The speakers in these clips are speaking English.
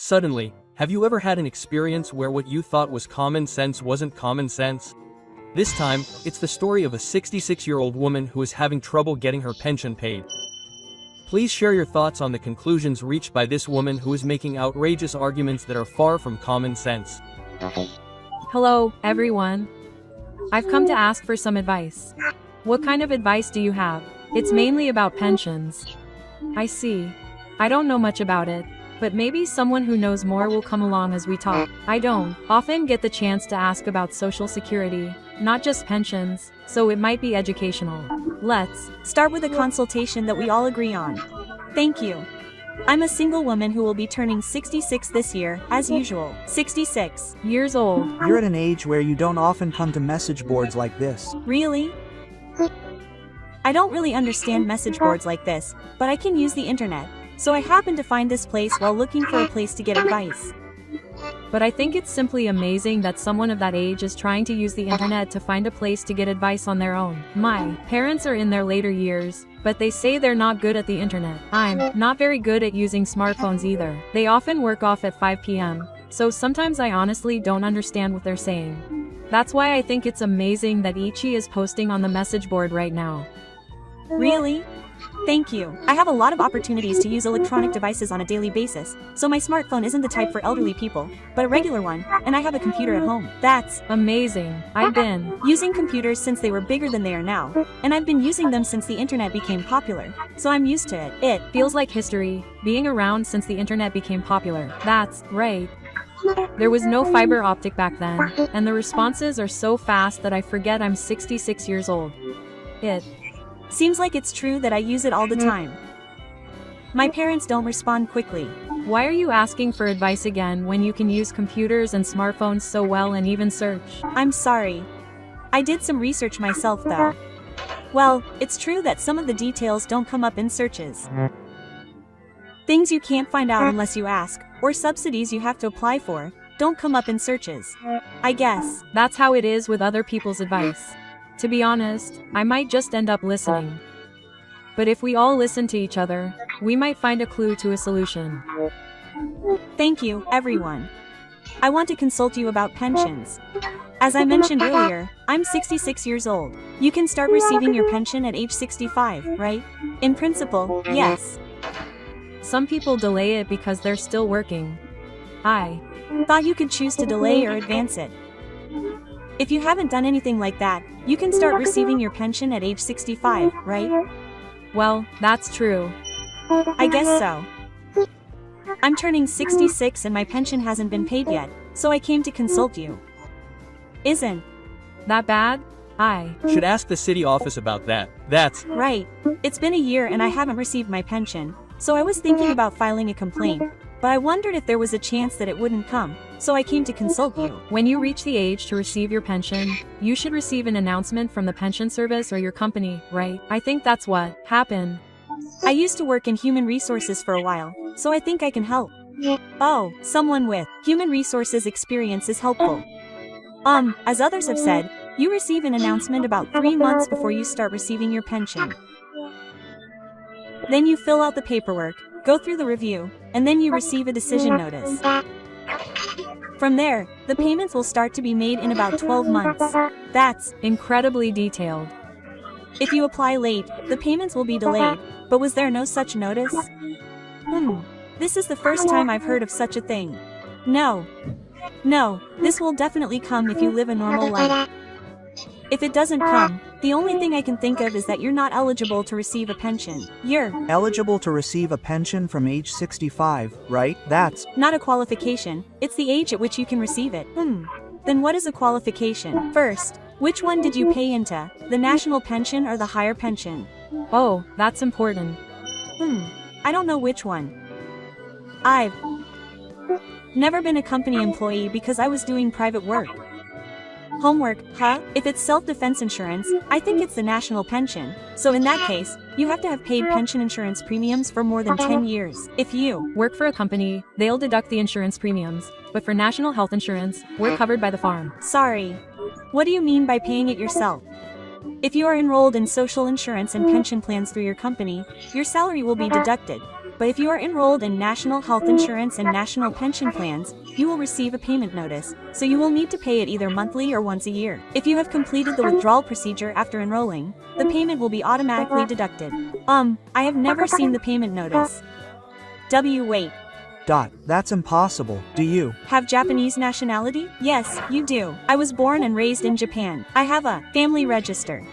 Suddenly, have you ever had an experience where what you thought was common sense wasn't common sense? This time, it's the story of a 66-year-old woman who is having trouble getting her pension paid. Please share your thoughts on the conclusions reached by this woman who is making outrageous arguments that are far from common sense. Hello, everyone. I've come to ask for some advice. What kind of advice do you have? It's mainly about pensions. I see. I don't know much about it, but maybe someone who knows more will come along as we talk. I don't often get the chance to ask about Social Security, not just pensions, so it might be educational. Let's start with a consultation that we all agree on. Thank you. I'm a single woman who will be turning 66 this year, as usual. 66 years old. You're at an age where you don't often come to message boards like this. Really? I don't really understand message boards like this, but I can use the internet. So I happened to find this place while looking for a place to get advice. But I think it's simply amazing that someone of that age is trying to use the internet to find a place to get advice on their own. My parents are in their later years, but they say they're not good at the internet. I'm not very good at using smartphones either. They often work off at 5 p.m., so sometimes I honestly don't understand what they're saying. That's why I think it's amazing that Ichi is posting on the message board right now. Really? Thank you. I have a lot of opportunities to use electronic devices on a daily basis, so my smartphone isn't the type for elderly people, but a regular one, and I have a computer at home. That's amazing. I've been using computers since they were bigger than they are now, and I've been using them since the internet became popular, so I'm used to it. It feels like history, being around since the internet became popular. That's right. There was no fiber optic back then, and the responses are so fast that I forget I'm 66 years old. It seems like it's true that I use it all the time. My parents don't respond quickly. Why are you asking for advice again when you can use computers and smartphones so well and even search? I'm sorry. I did some research myself though. Well, it's true that some of the details don't come up in searches. Things you can't find out unless you ask, or subsidies you have to apply for, don't come up in searches. I guess that's how it is with other people's advice. To be honest, I might just end up listening. But if we all listen to each other, we might find a clue to a solution. Thank you, everyone. I want to consult you about pensions. As I mentioned earlier, I'm 66 years old. You can start receiving your pension at age 65, right? In principle, yes. Some people delay it because they're still working. I thought you could choose to delay or advance it. If you haven't done anything like that, you can start receiving your pension at age 65, right? Well, that's true. I guess so. I'm turning 66 and my pension hasn't been paid yet, so I came to consult you. Isn't that bad? I should ask the city office about that. That's right. It's been a year and I haven't received my pension, so I was thinking about filing a complaint. But I wondered if there was a chance that it wouldn't come, so I came to consult you. When you reach the age to receive your pension, you should receive an announcement from the pension service or your company, right? I think that's what happened. I used to work in human resources for a while, so I think I can help. Oh, someone with human resources experience is helpful. As others have said, you receive an announcement about 3 months before you start receiving your pension. Then you fill out the paperwork, go through the review, and then you receive a decision notice. From there, the payments will start to be made in about 12 months. That's incredibly detailed. If you apply late, the payments will be delayed, but was there no such notice? This is the first time I've heard of such a thing. No, this will definitely come if you live a normal life. If it doesn't come, the only thing I can think of is that you're not eligible to receive a pension. You're eligible to receive a pension from age 65, right? That's not a qualification, it's the age at which you can receive it. Then what is a qualification? First, which one did you pay into, the national pension or the higher pension? Oh, that's important. I don't know which one. I've never been a company employee because I was doing private work. Homework, huh? If it's self-defense insurance, I think it's the national pension. So in that case, you have to have paid pension insurance premiums for more than 10 years. If you work for a company, they'll deduct the insurance premiums. But for national health insurance, we're covered by the farm. Sorry. What do you mean by paying it yourself? If you are enrolled in social insurance and pension plans through your company, your salary will be deducted. But if you are enrolled in national health insurance and national pension plans, you will receive a payment notice, so you will need to pay it either monthly or once a year. If you have completed the withdrawal procedure after enrolling, the payment will be automatically deducted. I have never seen the payment notice. Wait. That's impossible. Do you Have Japanese nationality? Yes, you do. I was born and raised in Japan. I have a family register.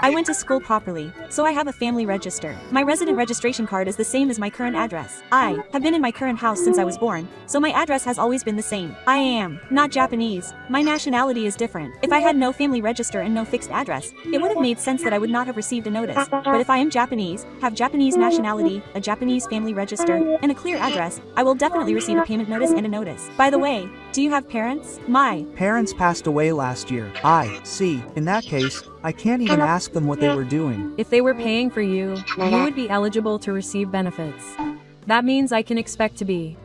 I went to school properly, so I have a family register. My resident registration card is the same as my current address. I have been in my current house since I was born, so my address has always been the same. I am not Japanese. My nationality is different. If I had no family register and no fixed address, it would have made sense that I would not have received a notice. But if I am Japanese, have Japanese nationality, a Japanese family register, and a clear address, I will definitely receive a payment notice and a notice. By the way, do you have parents? My parents passed away last year? I see. In that case, I can't even ask them what they were doing. If they were paying for you, you would be eligible to receive benefits. That means I can expect to be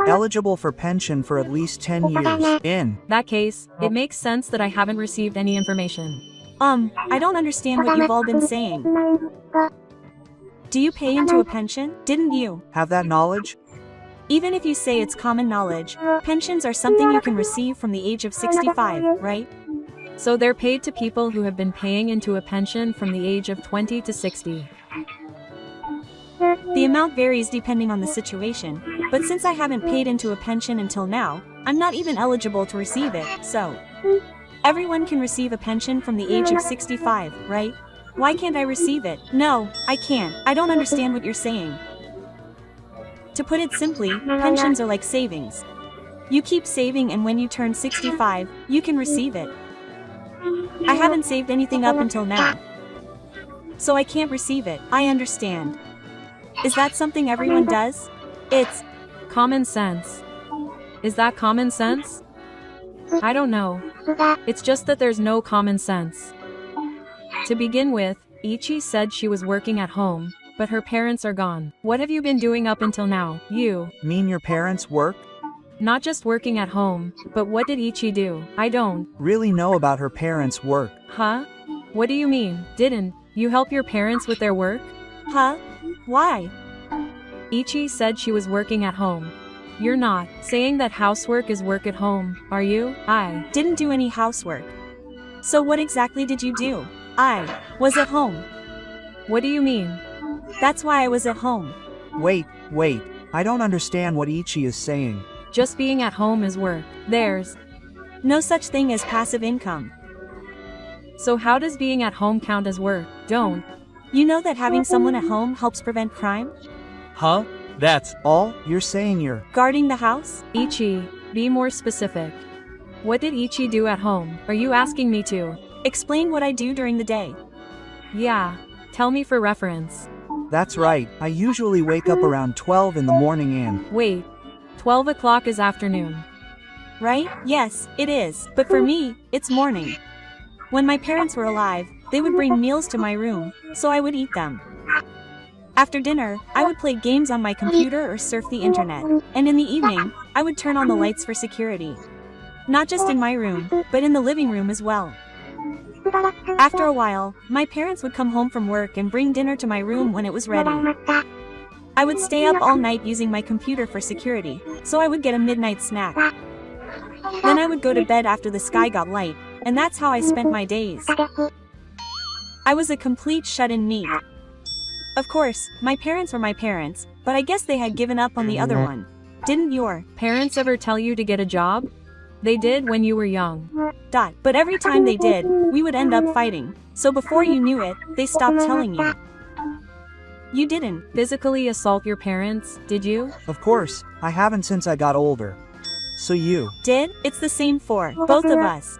Eligible for pension for at least 10 years. In that case, it makes sense that I haven't received any information. I don't understand what you've all been saying. Do you pay into a pension? Didn't you? have that knowledge? Even if you say it's common knowledge, pensions are something you can receive from the age of 65, right? So they're paid to people who have been paying into a pension from the age of 20 to 60. The amount varies depending on the situation, but since I haven't paid into a pension until now, I'm not even eligible to receive it, so everyone can receive a pension from the age of 65, right? Why can't I receive it? No, I can't. I don't understand what you're saying. To put it simply, pensions are like savings. You keep saving and when you turn 65, you can receive it. I haven't saved anything up until now, so I can't receive it. I understand. Is that something everyone does? It's Common sense. Is that common sense? I don't know. It's just that there's no common sense. To begin with, Ichi said she was working at home, but her parents are gone. What have you been doing up until now? You. Mean your parents work? Not just working at home, but what did Ichi do? I don't Really know about her parents' work. Huh? What do you mean? Didn't you help your parents with their work? Huh? Why? Ichi said she was working at home. You're not saying that housework is work at home, are you? I Didn't do any housework. So what exactly did you do? I was at home. What do you mean? That's why I was at home. Wait. I don't understand what Ichi is saying. Just being at home is work. There's No such thing as passive income. So how does being at home count as work? Don't You know that having someone at home helps prevent crime? Huh? That's All you're saying you're Guarding the house? Ichi, be more specific. What did Ichi do at home? Are you asking me to? Explain what I do during the day. Yeah. Tell me for reference. That's right. I usually wake up around 12 in the morning and Wait. 12 o'clock is afternoon. Right? Yes, it is. But for me, it's morning. When my parents were alive, they would bring meals to my room, so I would eat them. After dinner, I would play games on my computer or surf the internet. And in the evening, I would turn on the lights for security. Not just in my room, but in the living room as well. After a while, my parents would come home from work and bring dinner to my room when it was ready. I would stay up all night using my computer for security, so I would get a midnight snack. Then I would go to bed after the sky got light, and that's how I spent my days. I was a complete shut-in neat. Of course, my parents were my parents, but I guess they had given up on the other one. Didn't your Parents ever tell you to get a job? They did when you were young. But every time they did, we would end up fighting. So before you knew it, they stopped telling you. You didn't Physically assault your parents, did you? of course, I haven't since I got older. So you did? It's the same for both of us.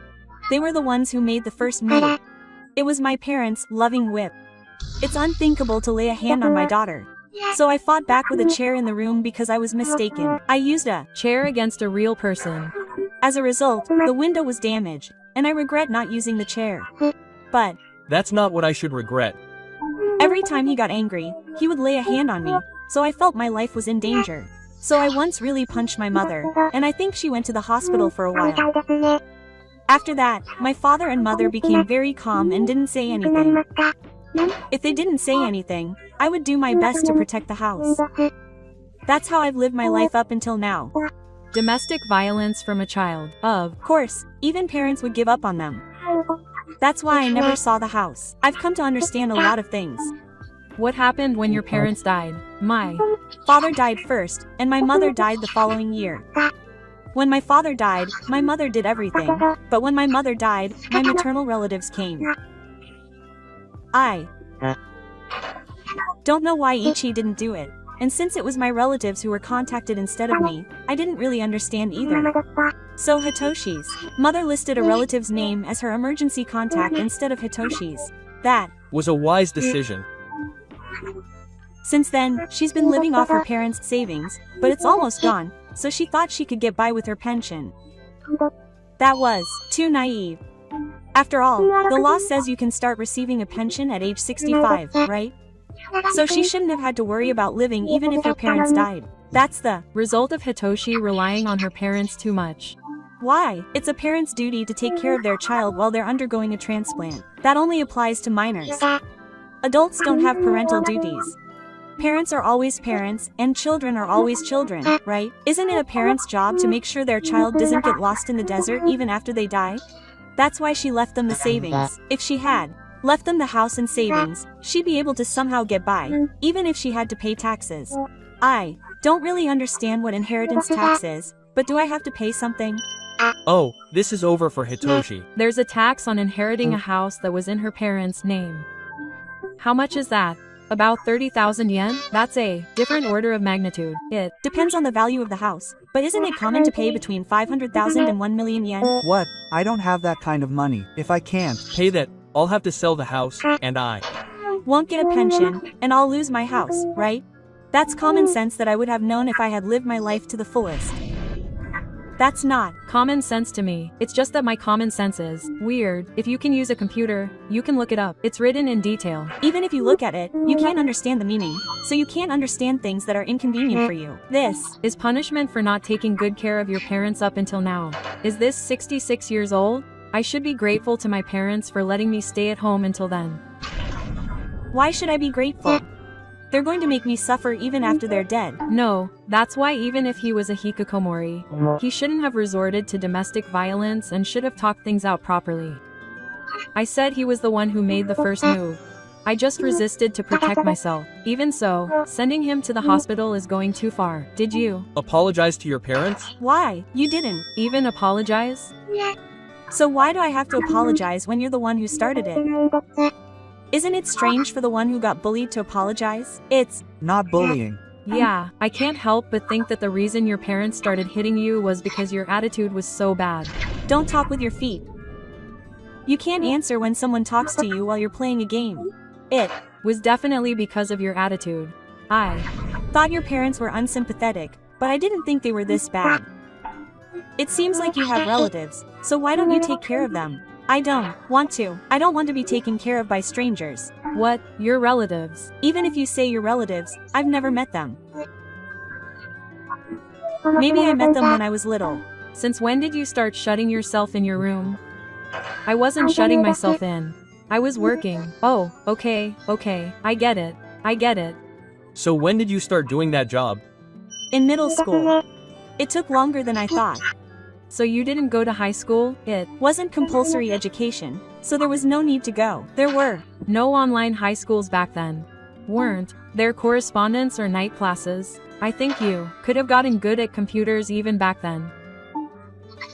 They were the ones who made the first move. It was my parents' loving whip. It's unthinkable to lay a hand on my daughter. So I fought back with a chair in the room because I was mistaken. I used a Chair against a real person. As a result, the window was damaged, and I regret not using the chair. But that's not what I should regret. every time he got angry, he would lay a hand on me, so I felt my life was in danger. So I once really punched my mother, and I think she went to the hospital for a while. After that, my father and mother became very calm and didn't say anything. If they didn't say anything, I would do my best to protect the house. That's how I've lived my life up until now. Domestic violence from a child. Of course, even parents would give up on them. That's why I never saw the house. I've come to understand a lot of things. What happened when your parents died? My father died first, and my mother died the following year. When my father died, my mother did everything. But when my mother died, my maternal relatives came. I don't know why Ichi didn't do it. And since it was my relatives who were contacted instead of me, I didn't really understand either. So Hitoshi's mother listed a relative's name as her emergency contact instead of Hitoshi's. That was a wise decision. Since then, she's been living off her parents' savings, but it's almost gone, so she thought she could get by with her pension. That was too naive. After all, the law says you can start receiving a pension at age 65, right? So she shouldn't have had to worry about living even if her parents died. That's the result of Hitoshi relying on her parents too much. Why? It's a parent's duty to take care of their child while they're undergoing a transplant. That only applies to minors. Adults don't have parental duties. Parents are always parents, and children are always children, right? Isn't it a parent's job to make sure their child doesn't get lost in the desert even after they die? That's why she left them the savings. If she had left them the house and savings, she'd be able to somehow get by, even if she had to pay taxes. I don't really understand what inheritance tax is, but do I have to pay something? Oh, this is over for Hitoshi. There's a tax on inheriting a house that was in her parents' name. How much is that? About 30,000 yen? That's a different order of magnitude. It depends on the value of the house, but isn't it common to pay between 500,000 and 1 million yen? What? I don't have that kind of money. If I can't pay that, I'll have to sell the house, and I won't get a pension, and I'll lose my house, right? That's common sense that I would have known if I had lived my life to the fullest. That's not common sense to me. It's just that my common sense is weird. If you can use a computer, you can look it up. It's written in detail. Even if you look at it, you can't understand the meaning, so you can't understand things that are inconvenient for you. This is punishment for not taking good care of your parents up until now. Is this 66 years old? I should be grateful to my parents for letting me stay at home until then. Why should I be grateful? They're going to make me suffer even after they're dead. No, that's why even if he was a hikikomori, he shouldn't have resorted to domestic violence and should have talked things out properly. I said he was the one who made the first move. I just resisted to protect myself. Even so, sending him to the hospital is going too far. Did you apologize to your parents? Why? You didn't even apologize? So why do I have to apologize when you're the one who started it? Isn't it strange for the one who got bullied to apologize? It's not bullying. Yeah, I can't help but think that the reason your parents started hitting you was because your attitude was so bad. Don't talk with your feet. You can't answer when someone talks to you while you're playing a game. It was definitely because of your attitude. I thought your parents were unsympathetic, but I didn't think they were this bad. It seems like you have relatives, so why don't you take care of them? I don't want to. I don't want to be taken care of by strangers. What? Your relatives? Even if you say your relatives, I've never met them. Maybe I met them when I was little. Since when did you start shutting yourself in your room? I wasn't shutting myself in. I was working. Oh, okay, I get it. So when did you start doing that job? In middle school. It took longer than I thought. So you didn't go to high school? It wasn't compulsory education, so there was no need to go. There were no online high schools back then. Weren't there correspondence or night classes? I think you could have gotten good at computers even back then.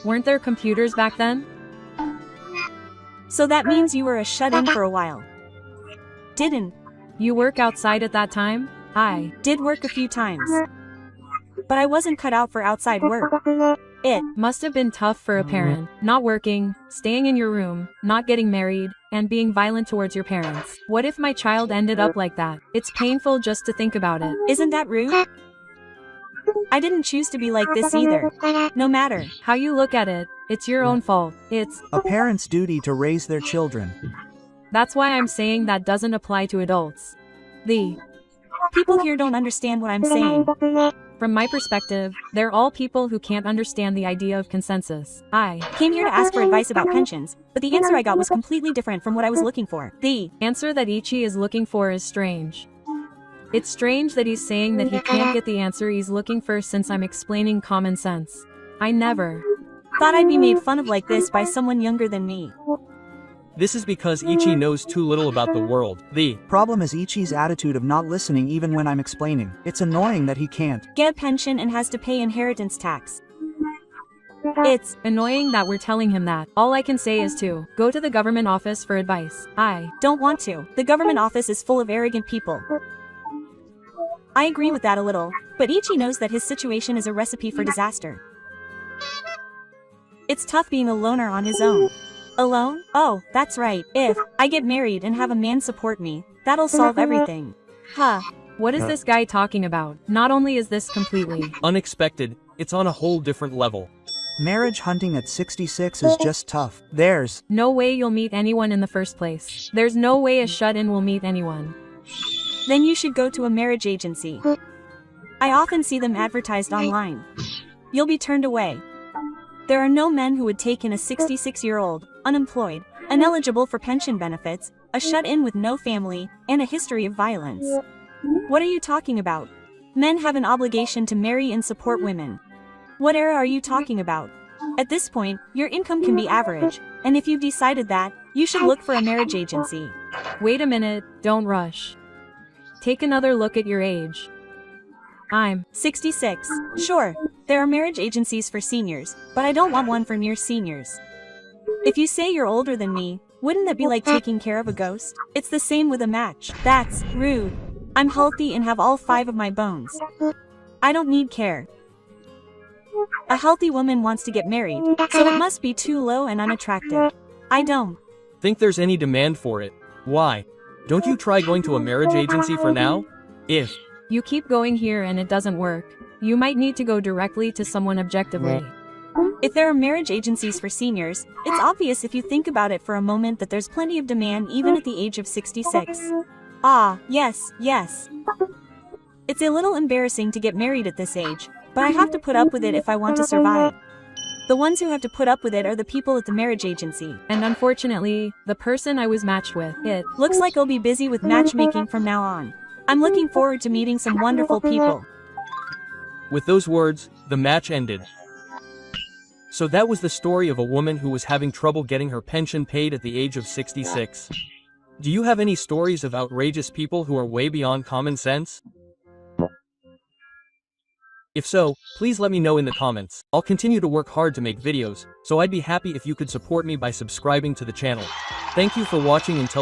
Weren't there computers back then? So that means you were a shut-in for a while. Didn't you work outside at that time? I did work a few times. But I wasn't cut out for outside work. It must have been tough for a parent, not working, staying in your room, not getting married, and being violent towards your parents. What if my child ended up like that? It's painful just to think about it. Isn't that rude? I didn't choose to be like this either. No matter how you look at it, it's your own fault. It's a parent's duty to raise their children. That's why I'm saying that doesn't apply to adults. The people here don't understand what I'm saying. From my perspective, they're all people who can't understand the idea of consensus. I Came here to ask for advice about pensions, but the answer I got was completely different from what I was looking for. The answer that Ichi is looking for is strange. It's strange that he's saying that he can't get the answer he's looking for since I'm explaining common sense. I never thought I'd be made fun of like this by someone younger than me. This is because Ichi knows too little about the world. The problem is Ichi's attitude of not listening even when I'm explaining. It's annoying that he can't get a pension and has to pay inheritance tax. It's annoying that we're telling him that. All I can say is to go to the government office for advice. I don't want to. The government office is full of arrogant people. I agree with that a little, but Ichi knows that his situation is a recipe for disaster. It's tough being a loner on his own. Alone? Oh, that's right. If I get married and have a man support me, that'll solve everything. Huh. What is this guy talking about? Not only is this completely unexpected, it's on a whole different level. Marriage hunting at 66 is just tough. There's no way you'll meet anyone in the first place. There's no way a shut-in will meet anyone. Then you should go to a marriage agency. I often see them advertised online. You'll be turned away. There are no men who would take in a 66-year-old, unemployed, ineligible for pension benefits, a shut-in with no family, and a history of violence. What are you talking about? Men have an obligation to marry and support women. What era are you talking about? At this point, your income can be average, and if you've decided that, you should look for a marriage agency. Wait a minute, don't rush. Take another look at your age. I'm 66. Sure, there are marriage agencies for seniors, but I don't want one for near seniors. If you say you're older than me, wouldn't that be like taking care of a ghost? It's the same with a match. That's rude. I'm healthy and have all 5 of my bones. I don't need care. A healthy woman wants to get married, so it must be too low and unattractive. I don't think there's any demand for it. Why? Don't you try going to a marriage agency for now? If you keep going here and it doesn't work, you might need to go directly to someone objectively. If there are marriage agencies for seniors, it's obvious if you think about it for a moment that there's plenty of demand even at the age of 66. Ah, yes. It's a little embarrassing to get married at this age, but I have to put up with it if I want to survive. The ones who have to put up with it are the people at the marriage agency. And unfortunately, the person I was matched with, it looks like I'll be busy with matchmaking from now on. I'm looking forward to meeting some wonderful people. With those words, the match ended. So that was the story of a woman who was having trouble getting her pension paid at the age of 66. Do you have any stories of outrageous people who are way beyond common sense? If so, please let me know in the comments. I'll continue to work hard to make videos, so I'd be happy if you could support me by subscribing to the channel. Thank you for watching until the